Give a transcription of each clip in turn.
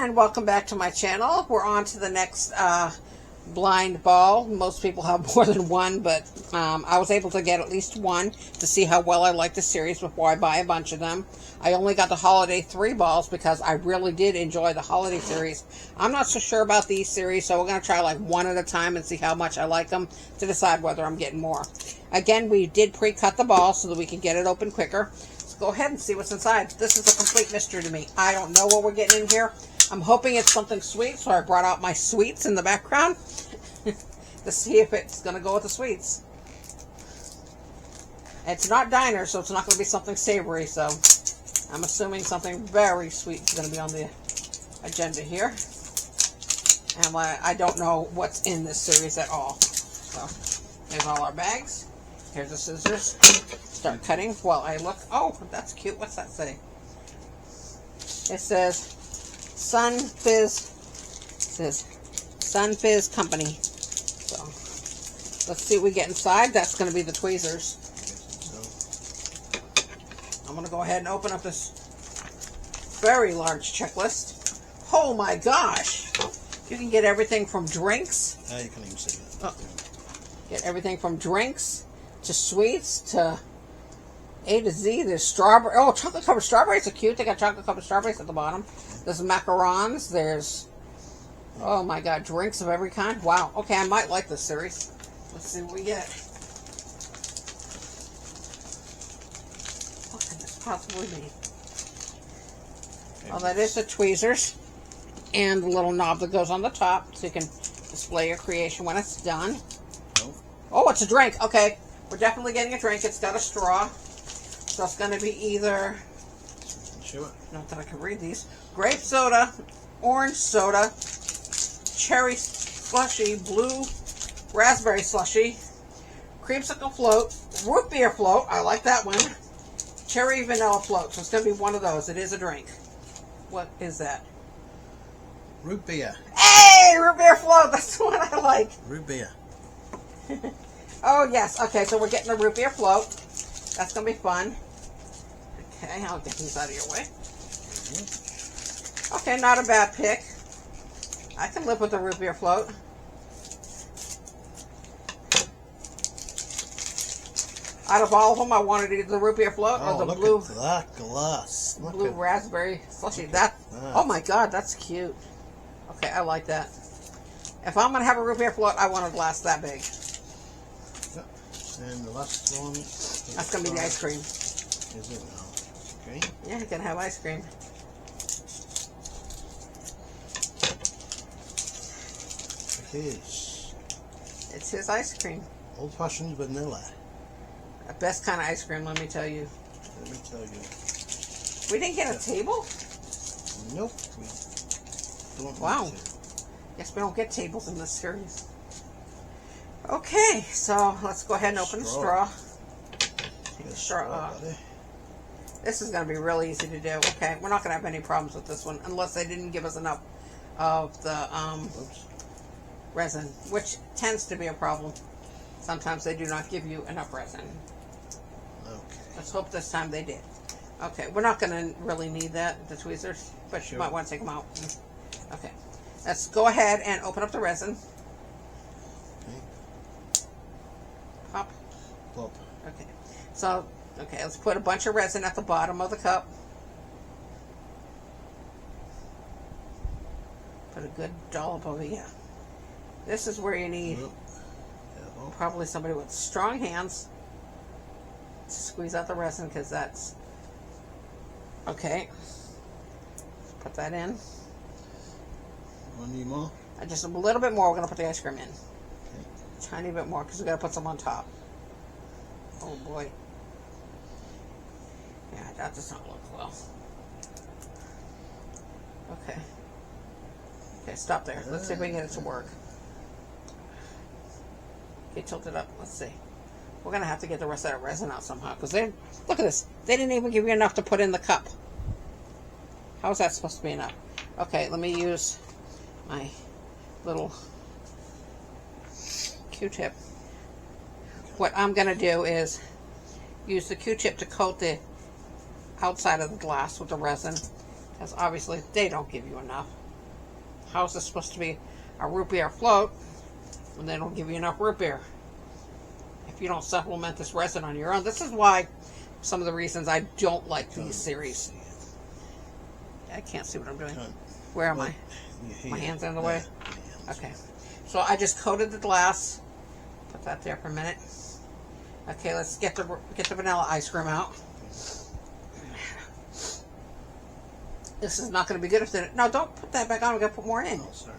And welcome back to my channel. We're on to the next blind ball. Most people have more than one, but I was able to get at least one to see how well I like the series before I buy a bunch of them. I only got the holiday 3 balls because I really did enjoy the holiday series. I'm not so sure about these series, so we're going to try like one at a time and see how much I like them to decide whether I'm getting more. Again, we did pre-cut the ball so that we can get it open quicker. Let's go ahead and see what's inside. This is a complete mystery to me. I don't know what we're getting in here. I'm hoping it's something sweet, so I brought out my sweets in the background to see if it's going to go with the sweets. It's not diner, so it's not going to be something savory, so I'm assuming something very sweet is going to be on the agenda here. And I don't know what's in this series at all. So, here's all our bags. Here's the scissors. Start cutting while I look. Oh, that's cute. What's that say? It says Sun Fizz. It says Sun Fizz Company. So let's see what we get inside. That's going to be the tweezers. I'm going to go ahead and open up this very large checklist. Oh my gosh! You can get everything from drinks. You can even see that. Get everything from drinks to sweets to A to Z. There's strawberry. Oh, chocolate covered strawberries are cute. They got chocolate covered strawberries at the bottom. There's macarons. There's, oh my god, drinks of every kind. Wow. Okay, I might like this series. Let's see what we get. What can this possibly be? Oh, that is the tweezers and the little knob that goes on the top so you can display your creation when it's done. Oh, it's a drink. Okay, we're definitely getting a drink. It's got a straw. So it's going to be either, not that I can read these, grape soda, orange soda, cherry slushy, blue raspberry slushy, creamsicle float, root beer float, I like that one, cherry vanilla float. So it's going to be one of those. It is a drink. What is that? Root beer. Hey, root beer float. That's the one I like. Root beer. Oh, yes. Okay, so we're getting a root beer float. That's going to be fun. Okay, I'll get these out of your way. Okay, not a bad pick. I can live with the root beer float. Out of all of them, I wanted either the root beer float or the blue. Look at that glass. Blue raspberry slushy. That. Oh my god, that's cute. Okay, I like that. If I'm going to have a root beer float, I want a glass that big. And the last one. That's going to be the ice cream. Is it now? Okay. Yeah, you can have ice cream. It is. It's his ice cream. Old-fashioned vanilla. The best kind of ice cream, let me tell you. Let me tell you. We didn't get a table? Nope. We don't. Wow. Guess we don't get tables in this series. Okay, so let's go ahead and open the straw. Take the straw off. This is going to be really easy to do. Okay, we're not going to have any problems with this one unless they didn't give us enough of the resin, which tends to be a problem. Sometimes they do not give you enough resin. Okay. Let's hope this time they did. Okay, we're not going to really need that, the tweezers, but Sure. you might want to take them out. Okay, let's go ahead and open up the resin. Okay. Pop. Pop. Okay, so, okay, let's put a bunch of resin at the bottom of the cup. Put a good dollop over here. This is where you need probably somebody with strong hands to squeeze out the resin, because that's okay. Let's put that in. One need more? Just a little bit more. We're going to put the ice cream in. Okay. Tiny bit more because we've got to put some on top. Oh boy. Yeah, that does not look well. Okay. Okay, stop there. Let's see if we can get it to work. Okay, tilt it up. Let's see. We're going to have to get the rest of that resin out somehow, because they, look at this. They didn't even give you enough to put in the cup. How is that supposed to be enough? Okay, let me use my little Q-tip. What I'm going to do is use the Q-tip to coat the outside of the glass with the resin, because obviously they don't give you enough. How is this supposed to be a root beer float when they don't give you enough root beer? If you don't supplement this resin on your own. This is why some of the reasons I don't like these series. I can't see what I'm doing. Where am I? My hand's in the way? Okay. So I just coated the glass. Put that there for a minute. Okay, let's get the vanilla ice cream out. This is not going to be good if they... No, don't put that back on. We're going to put more in. Oh, sorry.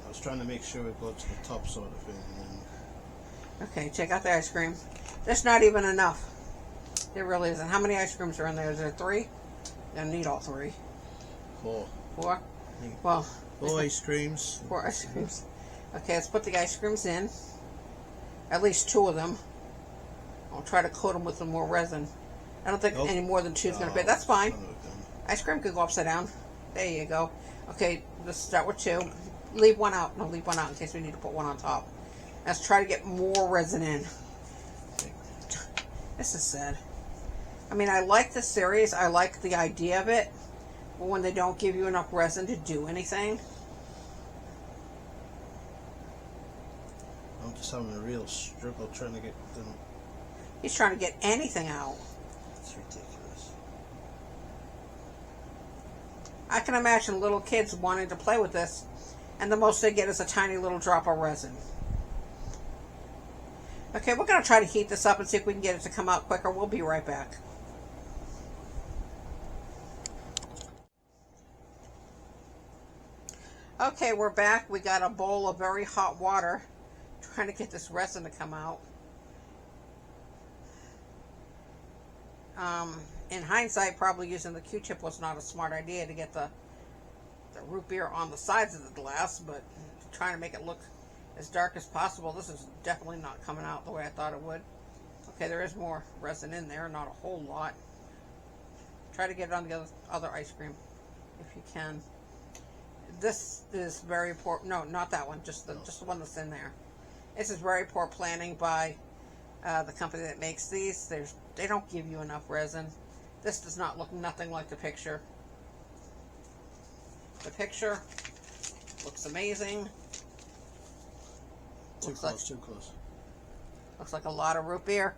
I was trying to make sure it goes to the top sort of thing. Okay, check out the ice cream. There's not even enough. There really isn't. How many ice creams are in there? Is there 3? I need all 3. 4. 4? Well... 4 ice creams. 4 ice creams. Okay, let's put the ice creams in. At least 2 of them. I'll try to coat them with some more resin. I don't think any more than 2 is going to fit. That's fine. Ice cream could go upside down. There you go. Okay, let's start with 2. Leave 1 out. No, leave 1 out in case we need to put 1 on top. Let's try to get more resin in. This is sad. I mean, I like this series. I like the idea of it. But when they don't give you enough resin to do anything. I'm just having a real struggle trying to get them. He's trying to get anything out. It's ridiculous. I can imagine little kids wanting to play with this, and the most they get is a tiny little drop of resin. Okay, we're going to try to heat this up and see if we can get it to come out quicker. We'll be right back. Okay, we're back. We got a bowl of very hot water, trying to get this resin to come out. In hindsight, probably using the Q-tip was not a smart idea to get the root beer on the sides of the glass, but trying to make it look as dark as possible. This is definitely not coming out the way I thought it would. Okay, there is more resin in there, not a whole lot. Try to get it on the other ice cream if you can. This is very poor. No, not that one. Just the one that's in there. This is very poor planning by the company that makes these. They don't give you enough resin. This does not look nothing like the picture. The picture looks amazing. Too close. Looks like a lot of root beer.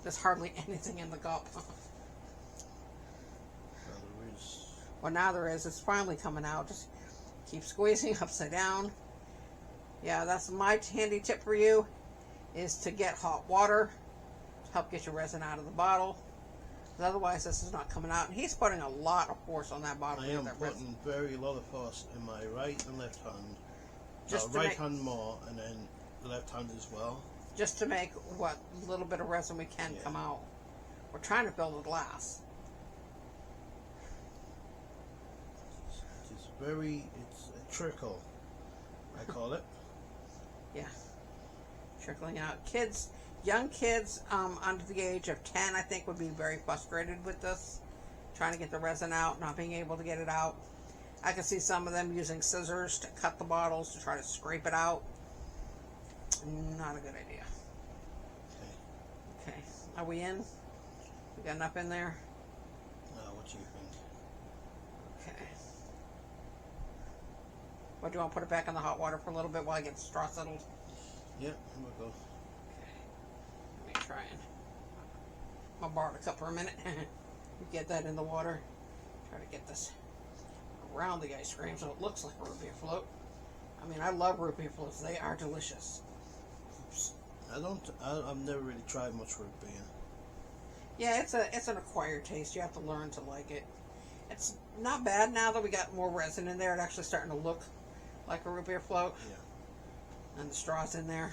There's hardly anything in the cup. Well, now there is. It's finally coming out. Just keep squeezing upside down. Yeah, that's my handy tip for you, is to get hot water to help get your resin out of the bottle. Otherwise, this is not coming out. And he's putting a lot of force on that bottle. I am putting very lot of force in my right and left hand. Just right hand more, and then the left hand as well. Just to make what little bit of resin we can come out. We're trying to build a glass. It's a trickle, I call it. Yeah. Trickling out. Young kids under the age of 10, I think, would be very frustrated with this. Trying to get the resin out, not being able to get it out. I can see some of them using scissors to cut the bottles to try to scrape it out. Not a good idea. Okay. Are we in? We got enough in there? What do you think? Okay. What, do you want to put it back in the hot water for a little bit while I get the straw settled? Yeah, here we go. Let me try and... I'll borrow the cup for a minute. Get that in the water. Try to get this around the ice cream so it looks like a root beer float. I mean, I love root beer floats. They are delicious. Oops. I've never really tried much root beer. Yeah, it's an acquired taste. You have to learn to like it. It's not bad now that we got more resin in there. It's actually starting to look like a root beer float. Yeah. And the straw's in there.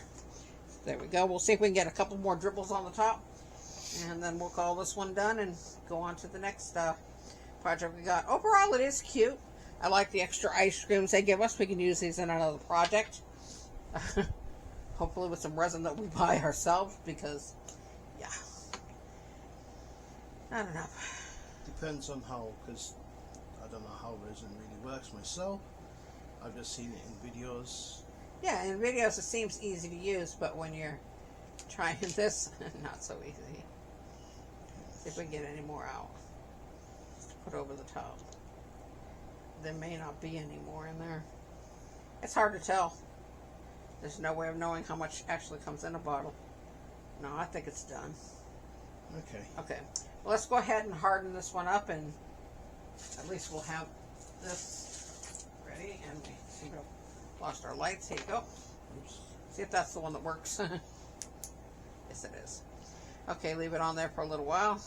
There we go. We'll see if we can get a couple more dribbles on the top. And then we'll call this one done and go on to the next project we got. Overall, it is cute. I like the extra ice creams they give us. We can use these in another project. Hopefully with some resin that we buy ourselves, because, yeah. Not enough. Depends on how, because I don't know how resin really works myself. I've just seen it in videos. Yeah, in videos it seems easy to use, but when you're trying this, not so easy. See if we can get any more out. Put over the top. There may not be any more in there. It's hard to tell. There's no way of knowing how much actually comes in a bottle. No, I think it's done. Okay. Okay. Well, let's go ahead and harden this one up, and at least we'll have this ready. And we seem to have lost our lights. Here you go. Oops. See if that's the one that works. Yes, it is. Okay, leave it on there for a little while.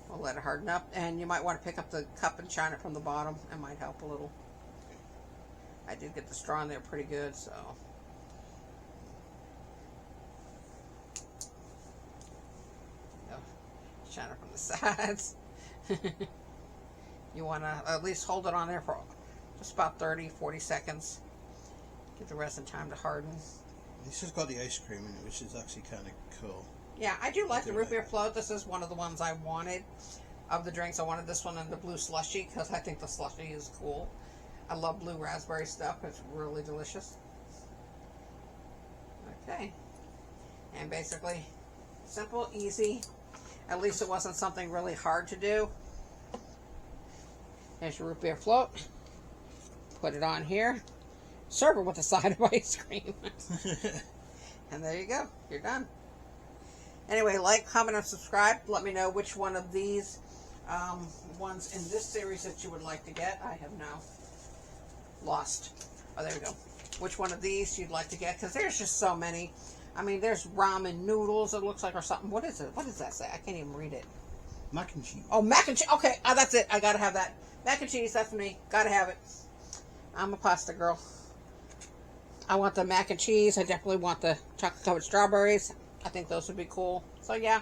We'll let it harden up. And you might want to pick up the cup and shine it from the bottom. It might help a little. I did get the straw in there pretty good, so. Shine it from the sides. You want to at least hold it on there for just about 30-40 seconds. Give the resin time to harden. This has got the ice cream in it, which is actually kind of cool. Yeah, I do like the root beer float. This is one of the ones I wanted of the drinks. I wanted this one and the blue slushy because I think the slushy is cool. I love blue raspberry stuff. It's really delicious. Okay. And basically, simple, easy. At least it wasn't something really hard to do. There's your root beer float. Put it on here. Serve it with a side of ice cream. And there you go. You're done. Anyway, like, comment, and subscribe. Let me know which one of these ones in this series that you would like to get. I have now lost. Oh, there we go. Which one of these you'd like to get, because there's just so many. I mean, there's ramen noodles, it looks like, or something. What is it? What does that say? I can't even read it. Mac and cheese. Oh, mac and cheese. Okay, that's it. I gotta have that. Mac and cheese, that's me. Gotta have it. I'm a pasta girl. I want the mac and cheese. I definitely want the chocolate-covered strawberries. I think those would be cool. So, yeah.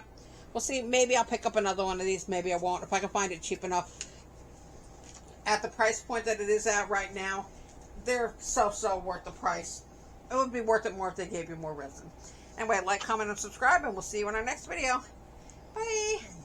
We'll see. Maybe I'll pick up another one of these. Maybe I won't. If I can find it cheap enough. At the price point that it is at right now, they're so worth the price. It would be worth it more if they gave you more resin. Anyway, like, comment, and subscribe, and we'll see you in our next video. Bye!